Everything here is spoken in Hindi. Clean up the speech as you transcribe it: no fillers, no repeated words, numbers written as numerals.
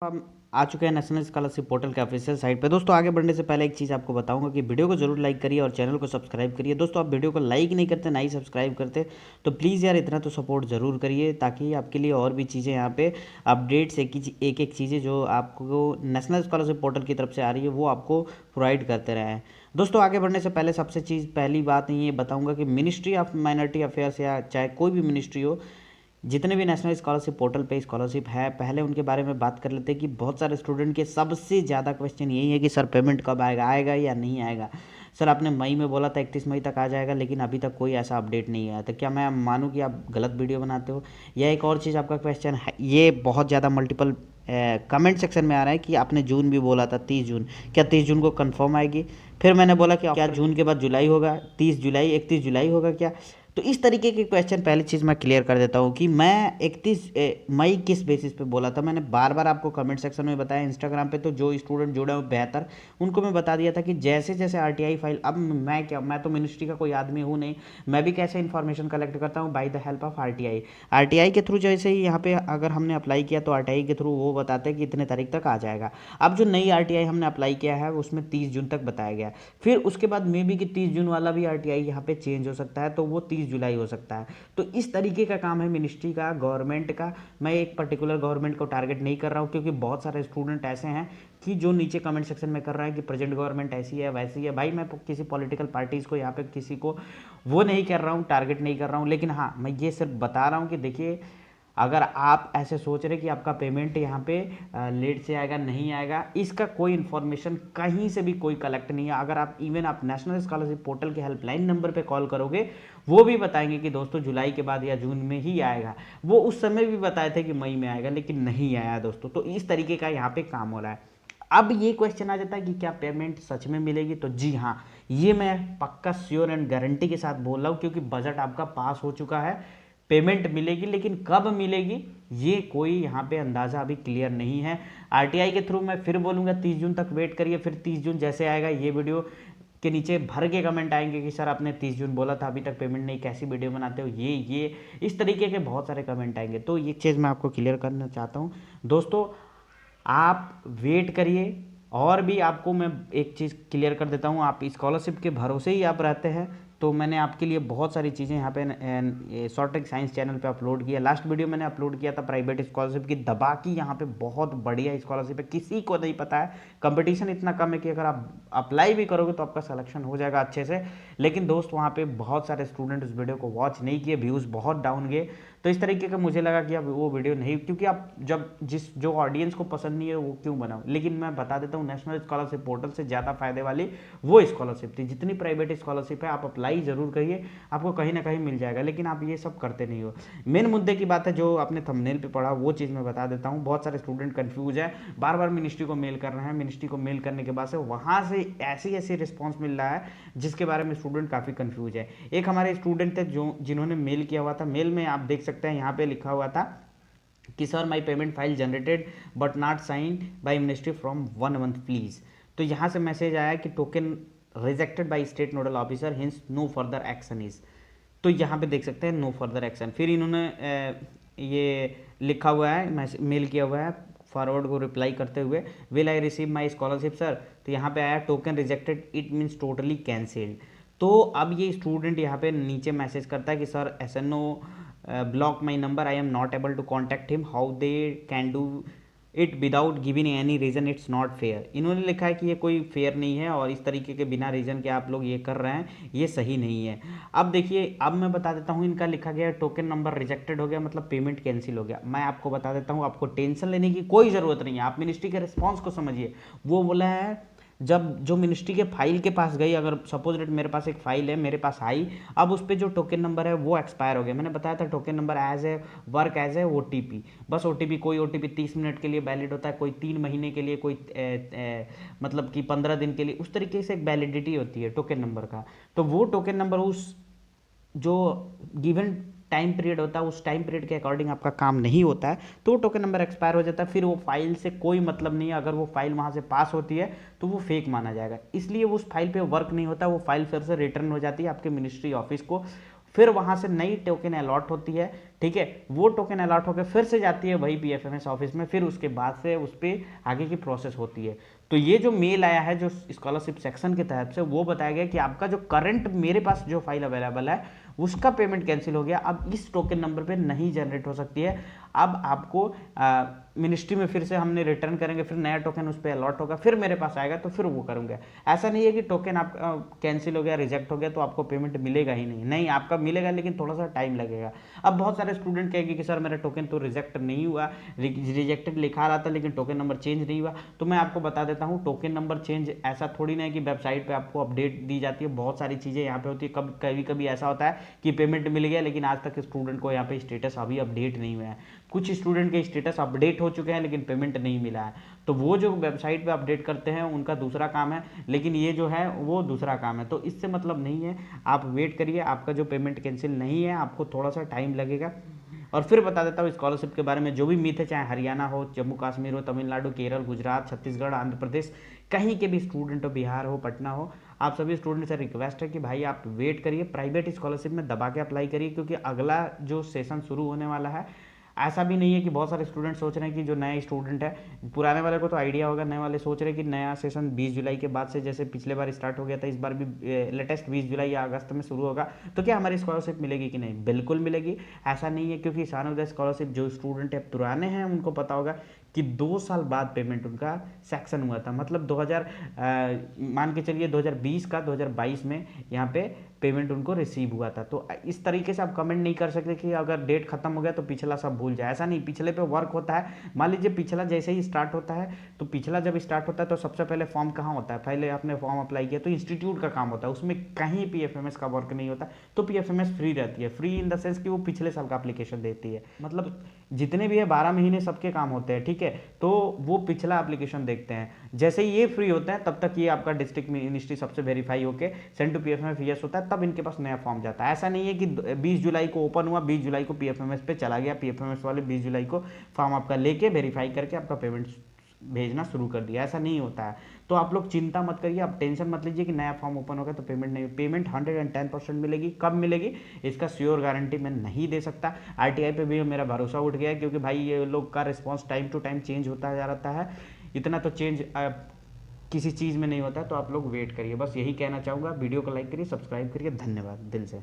हम आ चुके हैं नेशनल स्कॉलरशिप पोर्टल के ऑफिशियल साइट पे। दोस्तों आगे बढ़ने से पहले एक चीज़ आपको बताऊंगा कि वीडियो को जरूर लाइक करिए और चैनल को सब्सक्राइब करिए। दोस्तों आप वीडियो को लाइक नहीं करते ना ही सब्सक्राइब करते तो प्लीज़ यार इतना तो सपोर्ट ज़रूर करिए, ताकि आपके लिए और भी चीज़ें यहाँ पे अपडेट्स एक एक चीज़ें जो आपको नेशनल स्कॉलरशिप पोर्टल की तरफ से आ रही है वो आपको प्रोवाइड करते रहें। दोस्तों आगे बढ़ने से पहले पहली बात ये बताऊंगा कि मिनिस्ट्री ऑफ माइनॉरिटी अफेयर्स या चाहे कोई भी मिनिस्ट्री हो, जितने भी नेशनल स्कॉलरशिप पोर्टल पे स्कॉलरशिप है पहले उनके बारे में बात कर लेते हैं कि बहुत सारे स्टूडेंट के सबसे ज़्यादा क्वेश्चन यही है कि सर पेमेंट कब आएगा, आएगा या नहीं आएगा। सर आपने मई में बोला था 31 मई तक आ जाएगा, लेकिन अभी तक कोई ऐसा अपडेट नहीं आया। तो क्या मैं मानूँ कि आप गलत वीडियो बनाते हो? या एक और चीज़ आपका क्वेश्चन है, ये बहुत ज़्यादा मल्टीपल कमेंट सेक्शन में आ रहा है कि आपने जून भी बोला था 30 जून, क्या 30 जून को कंफर्म आएगी? फिर मैंने बोला कि क्या जून के बाद जुलाई होगा, 30 जुलाई 31 जुलाई होगा क्या? तो इस तरीके के क्वेश्चन पहली चीज़ मैं क्लियर कर देता हूँ कि मैं 31 मई किस बेसिस पे बोला था। मैंने बार बार आपको कमेंट सेक्शन में बताया, इंस्टाग्राम पे तो जो स्टूडेंट जुड़े हो बेहतर उनको मैं बता दिया था कि जैसे जैसे आरटीआई फाइल, अब मैं तो मिनिस्ट्री का कोई आदमी हूँ नहीं, मैं भी कैसे इन्फॉर्मेशन कलेक्ट करता हूँ by the help of RTI. RTI के थ्रू जैसे ही यहाँ पे अगर हमने अप्लाई किया तो आरटीआई के थ्रू वो बताते हैं कि इतने तारीख तक आ जाएगा। अब जो नई आरटीआई हमने अप्लाई किया है उसमें 30 जून तक बताया गया। फिर उसके बाद मे बी कि 30 जून वाला भी आरटीआई यहाँ पे चेंज हो सकता है, तो वो 30 जुलाई हो सकता है। तो इस तरीके का काम है मिनिस्ट्री का, गवर्नमेंट का। मैं एक पर्टिकुलर गवर्नमेंट को टारगेट नहीं कर रहा हूँ, क्योंकि बहुत सारे स्टूडेंट ऐसे हैं कि जो नीचे कमेंट सेक्शन में कर रहा है कि प्रेजेंट गवर्नमेंट ऐसी है वैसी है। भाई मैं किसी पॉलिटिकल पार्टीज़ को यहाँ पे किसी को वो नहीं कर रहा हूँ, टारगेट नहीं कर रहा हूँ, लेकिन हाँ मैं ये सिर्फ बता रहा हूँ कि देखिए, अगर आप ऐसे सोच रहे कि आपका पेमेंट यहाँ पे लेट से आएगा नहीं आएगा, इसका कोई इन्फॉर्मेशन कहीं से भी कोई कलेक्ट नहीं है। अगर आप इवन आप नेशनल स्कॉलरशिप पोर्टल के हेल्पलाइन नंबर पे कॉल करोगे, वो भी बताएंगे कि दोस्तों जुलाई के बाद या जून में ही आएगा। वो उस समय भी बताए थे कि मई में आएगा, लेकिन नहीं आया दोस्तों। तो इस तरीके का यहाँ पे काम हो रहा है। अब ये क्वेश्चन आ जाता है कि क्या पेमेंट सच में मिलेगी? तो जी हाँ, ये मैं पक्का श्योर एंड गारंटी के साथ बोल रहा हूँ, क्योंकि बजट आपका पास हो चुका है। पेमेंट मिलेगी, लेकिन कब मिलेगी ये कोई यहाँ पे अंदाज़ा अभी क्लियर नहीं है। आरटीआई के थ्रू मैं फिर बोलूँगा 30 जून तक वेट करिए। फिर 30 जून जैसे आएगा, ये वीडियो के नीचे भर के कमेंट आएंगे कि सर आपने 30 जून बोला था, अभी तक पेमेंट नहीं, कैसी वीडियो बनाते हो, ये इस तरीके के बहुत सारे कमेंट आएंगे। तो ये चीज़ मैं आपको क्लियर करना चाहता हूँ दोस्तों, आप वेट करिए। और भी आपको मैं एक चीज़ क्लियर कर देता हूँ, आप स्कॉलरशिप के भरोसे ही आप रहते हैं, तो मैंने आपके लिए बहुत सारी चीज़ें यहाँ पे शॉर्ट ट्रिक साइंस चैनल पे अपलोड किया। लास्ट वीडियो मैंने अपलोड किया था प्राइवेट स्कॉलरशिप की, दबा की यहाँ पे बहुत बढ़िया स्कॉलरशिप है, किसी को नहीं पता है। कंपटीशन इतना कम है कि अगर आप अप्लाई भी करोगे तो आपका सिलेक्शन हो जाएगा अच्छे से। लेकिन दोस्त वहाँ पे बहुत सारे स्टूडेंट उस वीडियो को वॉच नहीं किए, व्यूज़ बहुत डाउन गए। तो इस तरीके का मुझे लगा कि अब वो वीडियो नहीं, क्योंकि आप जब जो ऑडियंस को पसंद नहीं है वो क्यों बनाओ। लेकिन मैं बता देता हूँ, नेशनल स्कॉलरशिप पोर्टल से ज़्यादा फायदे वाली वो स्कॉलरशिप थी। जितनी प्राइवेट स्कॉलरशिप है आप अप्लाई जरूर करिए, आपको कहीं ना कहीं मिल जाएगा, लेकिन आप ये सब करते नहीं हो। मेन मुद्दे की बात है, जो आपने थंबनेल पे पढ़ा वो चीज़ मैं बता देता हूँ। बहुत सारे स्टूडेंट कंफ्यूज है, बार बार मिनिस्ट्री को मेल कर रहे हैं, मिनिस्ट्री को मेल करने के बाद से वहाँ से ऐसी ऐसी रिस्पॉन्स मिल रहा है जिसके बारे में स्टूडेंट काफ़ी कंफ्यूज है। एक हमारे स्टूडेंट थे जो जिन्होंने मेल किया हुआ था, मेल में आप देख सकते हैं यहाँ पे लिखा हुआ था कि sir my payment file generated but not sign by ministry from 1 month please. तो यहाँ से मैसेज आया कि token rejected by state nodal officer, hence no further action is. तो यहाँ पे देख सकते हैं नो फर्दर एक्शन। फिर इन्होंने ये लिखा हुआ है, मेल किया हुआ है फॉरवर्ड को रिप्लाई करते हुए, will I receive my scholarship sir. तो यहाँ पे आया token rejected, it means totally cancelled. तो अब ये स्टूडेंट यहाँ पे नीचे मैसेज करता है कि sir SNO block my number, I am not able to contact him, how they can do it without giving any reason, it's not fair. इन्होंने लिखा है कि ये कोई फेयर नहीं है और इस तरीके के बिना रीज़न के आप लोग ये कर रहे हैं, ये सही नहीं है। अब देखिए, अब मैं बता देता हूँ, इनका लिखा गया टोकन नंबर रिजेक्टेड हो गया, मतलब पेमेंट कैंसिल हो गया। मैं आपको बता देता हूँ, आपको टेंशन लेने की कोई ज़रूरत नहीं है, आप मिनिस्ट्री के रिस्पॉन्स को समझिए। वो बोला है, जब जो मिनिस्ट्री के फाइल के पास गई, अगर सपोज डेट मेरे पास एक फाइल है, मेरे पास आई, अब उस पर जो टोकन नंबर है वो एक्सपायर हो गया। मैंने बताया था token number as a work as a OTP, बस OTP, कोई OTP 30 मिनट के लिए वैलिड होता है, कोई 3 महीने के लिए, कोई मतलब कि 15 दिन के लिए, उस तरीके से एक वैलिडिटी होती है टोकन नंबर का। तो वो टोकन नंबर उस जो गिवन टाइम पीरियड होता है, उस टाइम पीरियड के अकॉर्डिंग आपका काम नहीं होता है, तो वो टोकन नंबर एक्सपायर हो जाता है। फिर वो फाइल से कोई मतलब नहीं है, अगर वो फाइल वहाँ से पास होती है तो वो फेक माना जाएगा, इसलिए उस फाइल पे वर्क नहीं होता, वो फाइल फिर से रिटर्न हो जाती है आपके मिनिस्ट्री ऑफिस को। फिर वहाँ से नई टोकन अलॉट होती है, ठीक है। वो टोकन अलॉट होकर फिर से जाती है वही पीएफएमएस ऑफिस में, फिर उसके बाद से उस पर आगे की प्रोसेस होती है। तो ये जो मेल आया है जो स्कॉलरशिप सेक्शन के तहत से, वो बताया गया कि आपका जो करंट मेरे पास जो फाइल अवेलेबल है उसका पेमेंट कैंसिल हो गया, अब इस टोकन नंबर पे नहीं जनरेट हो सकती है। अब आपको मिनिस्ट्री में फिर से हमने रिटर्न करेंगे, फिर नया टोकन उस पर अलॉट होगा, फिर मेरे पास आएगा तो फिर वो करूँगा। ऐसा नहीं है कि टोकन आपका कैंसिल हो गया, रिजेक्ट हो गया तो आपको पेमेंट मिलेगा ही नहीं, नहीं आपका मिलेगा लेकिन थोड़ा सा टाइम लगेगा। अब बहुत सारे स्टूडेंट कहेंगे कि सर मेरा टोकन तो रिजेक्ट नहीं हुआ, रिजेक्टेड लिखा रहा था लेकिन टोकन नंबर चेंज नहीं हुआ। तो मैं आपको बता देता हूँ, टोकन नंबर चेंज ऐसा थोड़ी ना है कि वेबसाइट पे आपको अपडेट दी जाती है, बहुत सारी चीज़ें यहाँ पे होती है। कभी कभी ऐसा होता है कि पेमेंट मिल गया लेकिन आज तक स्टूडेंट को यहाँ पे स्टेटस अभी अपडेट नहीं हुआ है। कुछ स्टूडेंट के स्टेटस अपडेट हो चुके हैं लेकिन पेमेंट नहीं मिला है। तो वो जो वेबसाइट पे अपडेट करते हैं उनका दूसरा काम है, लेकिन ये जो है वो दूसरा काम है, तो इससे मतलब नहीं है। आप वेट करिए, आपका जो पेमेंट कैंसिल नहीं है, आपको थोड़ा सा टाइम लगेगा। और फिर बता देता हूँ स्कॉलरशिप के बारे में, जो भी मिथ है, चाहे हरियाणा हो, जम्मू कश्मीर हो, तमिलनाडु, केरल, गुजरात, छत्तीसगढ़, आंध्र प्रदेश, कहीं के भी स्टूडेंट हो, बिहार हो, पटना हो, आप सभी स्टूडेंट से रिक्वेस्ट है कि भाई आप वेट करिए, प्राइवेट स्कॉलरशिप में दबा के अप्लाई करिए, क्योंकि अगला जो सेशन शुरू होने वाला है, ऐसा भी नहीं है कि बहुत सारे स्टूडेंट सोच रहे हैं कि जो नए स्टूडेंट है, पुराने वाले को तो आइडिया होगा, नए वाले सोच रहे हैं कि नया सेशन 20 जुलाई के बाद से, जैसे पिछले बार स्टार्ट हो गया था, इस बार भी लेटेस्ट 20 जुलाई या अगस्त में शुरू होगा, तो क्या हमारी स्कॉलरशिप मिलेगी कि नहीं? बिल्कुल मिलेगी। ऐसा नहीं है, क्योंकि सन स्कॉलरशिप जो स्टूडेंट है पुराने हैं उनको पता होगा कि 2 साल बाद पेमेंट उनका सेक्शन हुआ था, मतलब 2000 मान के चलिए 2020 का 2022 में यहाँ पे पेमेंट उनको रिसीव हुआ था। तो इस तरीके से आप कमेंट नहीं कर सकते कि अगर डेट खत्म हो गया तो पिछला सब भूल जाए, ऐसा नहीं। पिछले पे वर्क होता है। मान लीजिए पिछला जैसे ही स्टार्ट होता है, तो पिछला जब स्टार्ट होता है तो सबसे पहले फॉर्म कहाँ होता है, पहले आपने फॉर्म अप्लाई किया तो इंस्टीट्यूट का काम होता है, उसमें कहीं पीएफएमएस का वर्क नहीं होता। तो पीएफएमएस फ्री रहती है, फ्री इन द सेंस कि वो पिछले साल का एप्लीकेशन देती है, मतलब जितने भी है 12 महीने सबके काम होते हैं, ठीक है। तो वो पिछला एप्लीकेशन देखते हैं, जैसे ही ये फ्री होता है तब तक ये आपका डिस्ट्रिक्ट मिनिस्ट्री सबसे वेरीफाई होकर सेंड टू पीएफएमएस यस होता है, तब इनके पास नया फॉर्म जाता है। ऐसा नहीं है कि 20 जुलाई को ओपन हुआ, 20 जुलाई को पीएफएमएस पे चला गया, पीएफएमएस वाले 20 जुलाई को फॉर्म आपका लेके वेरीफाई करके आपका पेमेंट भेजना शुरू कर दिया, ऐसा नहीं होता है। तो आप लोग चिंता मत करिए, आप टेंशन मत लीजिए कि नया फॉर्म ओपन होगा तो पेमेंट नहीं, पेमेंट 110% मिलेगी। कब मिलेगी इसका श्योर गारंटी मैं नहीं दे सकता। आरटीआई पे भी मेरा भरोसा उठ गया है, क्योंकि भाई ये लोग का response time to time change होता जा रहता है, इतना तो चेंज किसी चीज़ में नहीं होता। तो आप लोग वेट करिए, बस यही कहना चाहूँगा। वीडियो को लाइक करिए, सब्सक्राइब करिए, धन्यवाद दिल से।